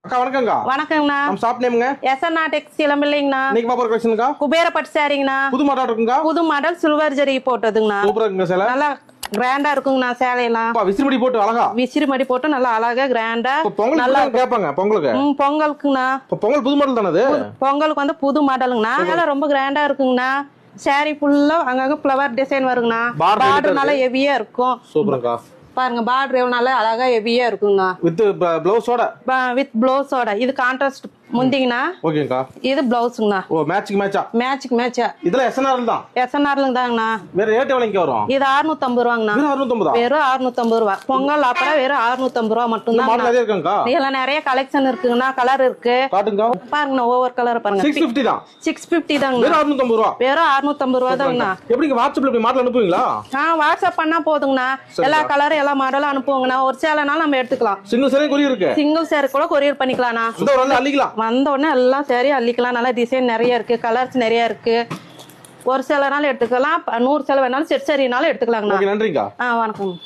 அக்கா வணக்கம்க்கா. வணக்கங்கண்ணா. நம்ம ஷாப் நேம்ங்க எஸ்என்ஆ டெக்ஸ்டைல் இல்லைங்கண்ணா. இன்னைக்கு பாப்பா கலெக்ஷன்க்கா குபேர பட்டு சாரிங்கண்ணா. புது மாடல் இருக்குங்கா. புது மாடல் சில்வர் ஜரி போட்டதுங்கண்ணா. சூப்பரா இருக்குங்க சேலை. நல்லா கிராண்டா இருக்குங்கண்ணா சேலையெல்லாம். அப்பா விசிறிமடி போட்டு அழகா. விசிறிமடி போட்டு நல்லா அழகா கிராண்டா. பொங்கல் நல்லா கேட்பாங்க பொங்கலுக்கு. பொங்கலுக்குண்ணா. பொங்கல் புது மாடல் தானே அது? பொங்கலுக்கு வந்து புது மாடலுங்கண்ணா. அதெல்லாம் ரொம்ப கிராண்டா இருக்குங்கண்ணா. சாரி ஃபுல்லா அங்கங்க ஃப்ளவர் டிசைன் வருங்கண்ணா. பார்டர் நல்லா ஹெவியா இருக்கும். சூப்பர்க்கா. பாருங்க பார்டர் எவ்வளவு அழகா ஹெவியா இருக்குங்க. வித் ப்ளவுஸோட. வித் ப்ளவுஸோட. இது கான்ட்ராஸ்ட் முந்திங்கண்ணா. ஓகேங்கா. இது ப்ளவுஸ்ங்கண்ணா. ஓ மேட்சிங் மேட்சா. மேட்சிங் மேட்சா. இதெல்லாம் எஸ்என்ஆர் தான். எஸ்என்ஆர்ல தாங்கண்ணா. வேற ரேட் எவ்வளவுக்கு வரும்? இது 650 ரூபாங்கண்ணா. வெறும் 650. வெறும் 650 ரூபா. பொங்கல் அப்புறம் வெறும் 650 ரூபா மட்டும் தான். மாடல் அதே இருக்குங்கா. இதுல நிறைய கலெக்ஷன் இருக்குங்கண்ணா. கலர் இருக்கு. காட்டுங்க. பாருங்கண்ணா ஒவ்வொரு கலர் பாருங்க. 650 தான். 650 தாங்கண்ணா. வெறும் 650 ரூபா. வெறும் 650 ரூபா தாங்கண்ணா. எப்படிங்க வாட்ஸ்அப்ல இப்படி மாடல் அனுப்புவீங்களா? வாட்ஸ்அப் பண்ணா போதுங்கண்ணா. எல்லா கலரும் எல்லா மாடலும் அனுப்புவோங்கண்ணா. ஒரு சேலைனாலும் நம்ம எடுத்துக்கலாம். சிங்கிள் சேலை கொரியர் இருக்கு. சிங்கிள் சேரி கூட கொரியர் பண்ணிக்கலாம்ண்ணா. அள்ளிக்கலாம். வந்த உடனே எல்லாம் சரி அள்ளிக்கலாம். நல்லா டிசைன் நிறைய இருக்கு. கலர்ஸ் நிறைய இருக்கு. ஒரு சேலைனாலும் எடுத்துக்கலாம். 100 சேலை வேணாலும் செட் சரினாலும் எடுத்துக்கலாங்கண்ணா. நன்றிங்கா. வணக்கம்.